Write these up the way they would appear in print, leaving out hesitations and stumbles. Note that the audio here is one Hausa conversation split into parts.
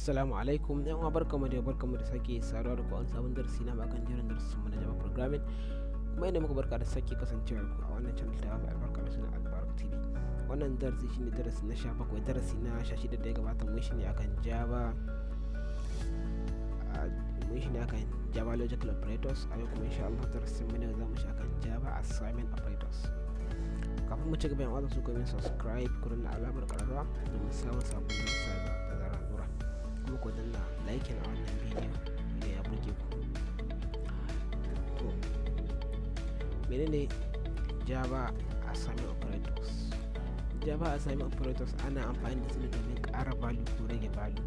Assalamu alaikum yan uwa, barkamu da sake saduwa da ku a sabon darasi na bakan jiran darasin mu na Java programming, kuma ina muku barka da sake kasancewa ku a wannan channel ta mai albarka mai suna Almubarak TV. Wannan darasi shine darasi na 17, darasi na 16 da ya gabata mun shi ne akan Java logical operators. A yau kuma insha Allah darasin mu ne za mu shi akan Java assignment operators. Kafin mu ci gaba yan uwa, su ku subscribe ku danna alamar kararrawa domin samun sabon darasa da zarar dora, kuma ku danna like a wannan bidiyo idan ya burge ku. To menene Java assignment operators? Java assignment operators ana amfani da su ne domin ƙara value ko rage value,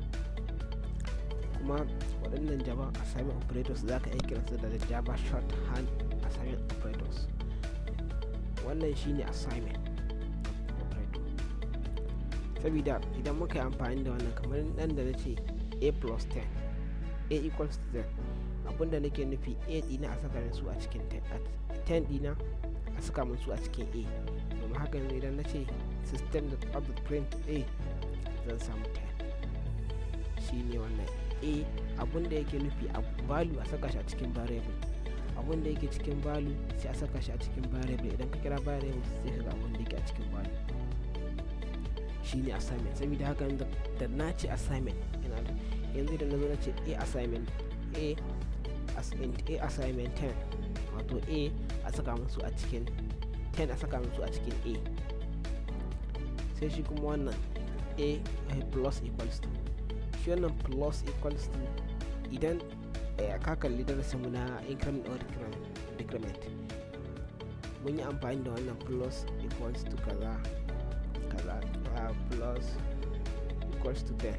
kuma waɗannan Java assignment operators za ka iya kiransu da Java shorthand assignment operators. Wannan shine assignment operator, saboda idan muka yi amfani da wannan kamar nan da na ce a plus 10, a equals to 10, abinda nake nufi a dina a saka su a cikin 10 dina a saka su a cikin a, domin haka yanzu idan na ce system.out.print a zan samu 10. shine wannan a, abinda yake nufi a value a saka shi a cikin variable, abun da yake cikin value sai a saka shi a cikin variable. Idan ka kira variable sai ka ga abun da yake a cikin value, shine assignment. Saboda haka da na ce assignment ina da yanzu idan na zo na ce a assignment a assignment 10, wato a saka musu a cikin 10, a saka musu a cikin a. Sai shi kuma wannan a plus equals to, shi wannan plus equals to idan ka kalli darasin mu na increment or decrement mun yi amfani da wannan plus equals to kaza plus equals to 10.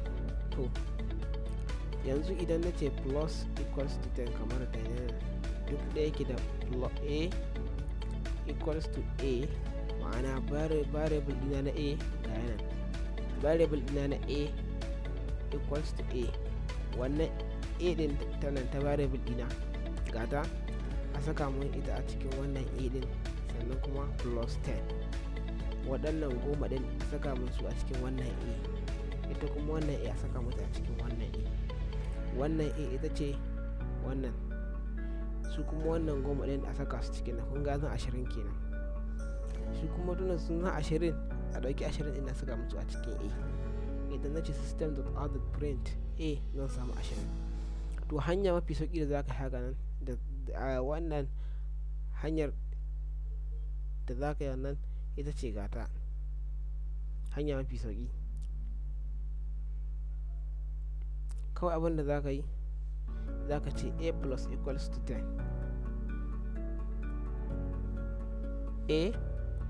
to yanzu idan na ce plus equals to 10 kamar da duk da yake da a equals to a, ma'ana variable dina na a ga yanan, variable dina na a equals to a, wannan a din tana ta variable dina gata a saka mun ita a cikin wannan a din, sannan kuma plus 10, waɗannan goma din a saka mun su a cikin wannan a, ita kuma wannan a saka mata a cikin wannan a. Wannan a ita ce wannan, su kuma wannan goma din a saka su cikin nan, kun ga zan 20 kenan. Shi kuma tunan sun zan 20, a dauki 20 din a saka musu a cikin a. Idan na ce system.out.print a zan samu 20. to hanya mafi sauki da za ka haka nan da wannan hanyar da za ka yi wannan ita ce gata hanya mafi sauki. kawai abin da za ka yi, za ka ce a plus equals to 10, a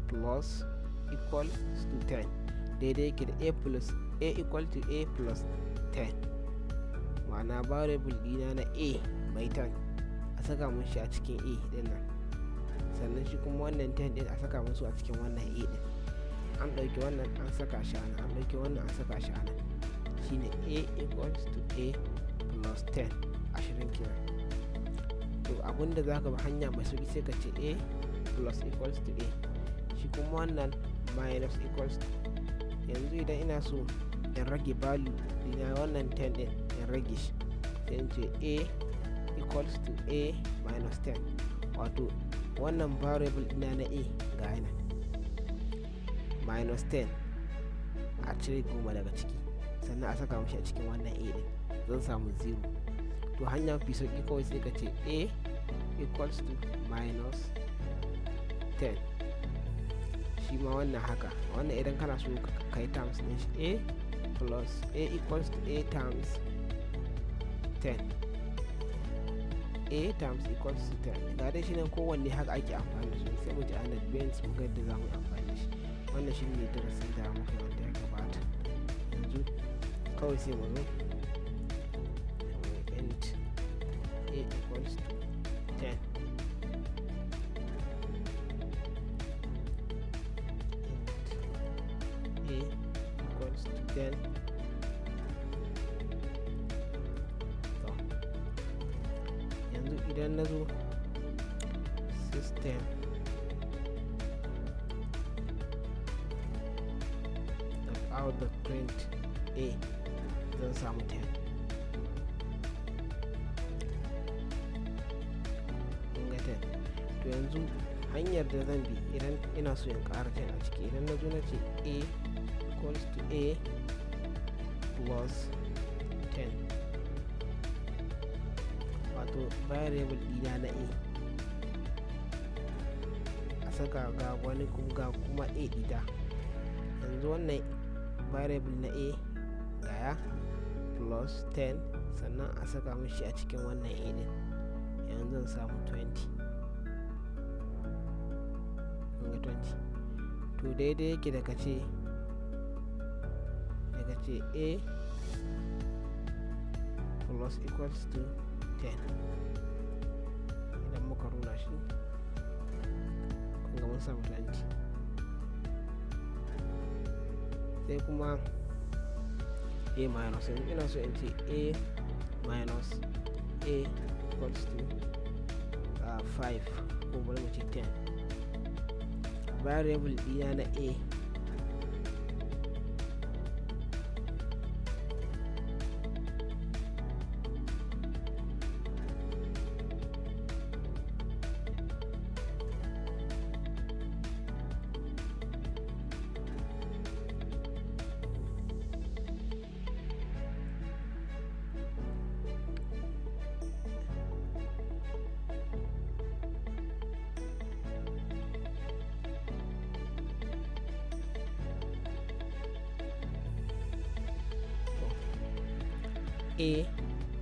plus equals to 10 daidai yake da a equal to a plus 10, ma'ana variable dina na a mai 10 a saka mun shi a cikin a din nan, sannan shi kuma wannan 10 din a saka musu a cikin wannan a din. An ɗauki wannan an saka shi ana, an ɗauki wannan an saka shi ana, shine a equals to a plus 10, 20 kenan. to abinda zaka ba hanya mai sauki sai ka ce a plus equals to a, shi kuma wannan minus equals to, yanzu idan ina so in rage value dina wannan 10 din in rage shi sai in ce a equals to a minus 10, wato wannan variable dina na a ga yana minus 10 a cire goma daga ciki, sannan a saka mashi a cikin wannan a din, zan samu 0. to hanya fi sauki kawai sai ka ce a equals to minus 10, shi ma wannan haka. wannan idan kana so ka yi times din shi a plus a equals to a times 10, a times equals to 10. ga dai shi nan kowanne haka ake amfani da su, sai mu ji an advance mu ga yadda za mu yi amfani da shi. wannan shi ne darasin da muka yi wanda ya gabata. yanzu kawai sai mu zo int a equals to 10, int a equals to 10. yanzu idan na zo system out the print a zan samu 10. ga 10. To yanzu hanyar da zan bi idan ina so in ƙara 10 a ciki, idan na zo na ce a equals to a plus 10, wato variable ɗina na a saka ga wani kuma a ɗita. Yanzu wannan variable na a gaya plus 10, sannan a saka mishi a cikin wannan a din. Yanzu zan samu 20. 20 to daidai yake da kace a plus equals to 10. Idan muka runa shi kun ga mun samu 20. sai kuma a minus, yanzu ina so in ce a minus a equals to 5 ko bari mu ce 10. variable ɗina na a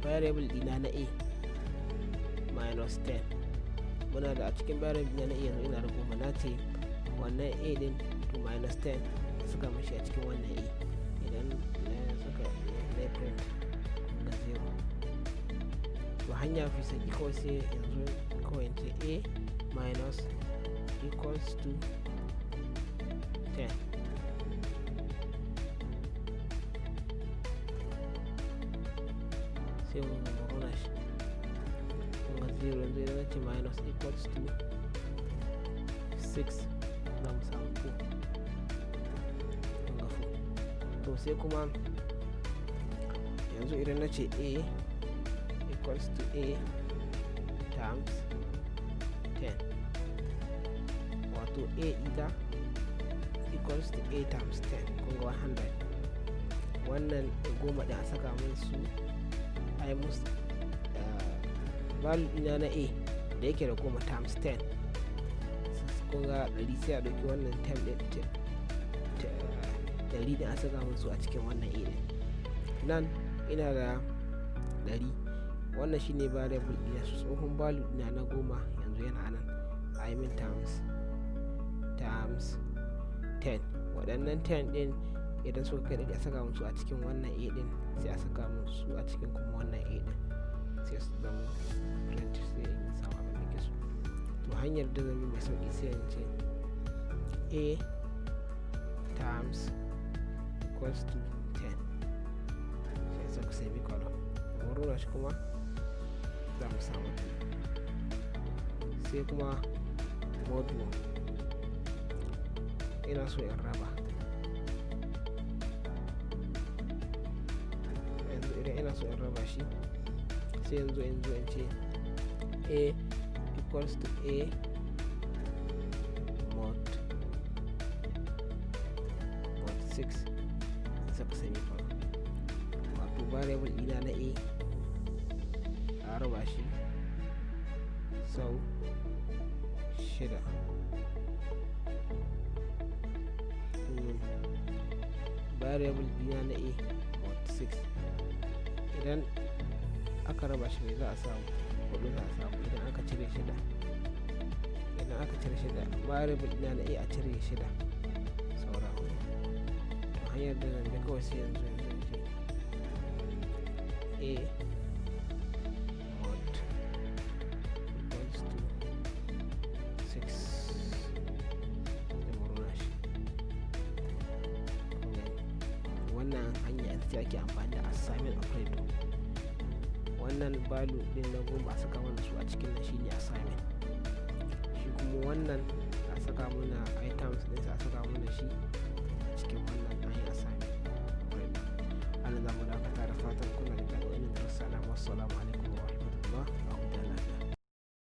variable ɗina na a minus 10. muna da a cikin variable ɗina na a yanzu ina da goma, na ce wannan a din to minus 10 suka mashi a cikin wannan a. idan na suka na print ga 0, to hanya fi sauki kawai sai yanzu kawai ce a minus equals to 10. sai mu runa shi ga 0. yanzu idan ce minus equals to 6 za mu samu 4 ga 4. to sai kuma yanzu idan na ce a equals to a times 10, wato a ita equals to a times 10, kun ga 100. wannan goma ɗin a saka min su a yi musu value ɗina na a da yake da goma times 10, kun ga 100, sai a ɗauki wannan 10 ɗin a saka min su a cikin wannan a ɗin. nan ina da 100, wannan shine variable ɗina, su tsohon value ɗina na goma yanzu yana nan a yi min times 10. waɗannan 10 ɗin idan suka kai a saka musu a cikin wannan a din, sai a saka musu a cikin kuma wannan a din, sai su zama print, sai in samu abin da ke so. to hanyar da zan yi mai sauki sai in ce a times equals to 10, sai saka semicolon. mu runa shi kuma za mu samu 2. sai kuma modulo, ina so in raba. ina so in raba shi, sai yanzu in ce a equals to a mod 6, saka semicolon. wato variable ɗina na a raba shi sau 6. variable ɗina na a mod 6, idan aka raba shi ne za a samu 4 za a samu. idan aka cire 6, variable ɗina na a cire 6, saura 4. to hanyar da zan bi kawai sai yanzu ce a mod equals to 6, da murna shi. wannan hanya ita ake amfani da assignment operator. wannan value din na goma a saka mana su a cikin nan shine assignment, shi kuma wannan a saka mana items din a saka mana shi a cikin wannan assignment operator. ana zamu dakata da wassalamu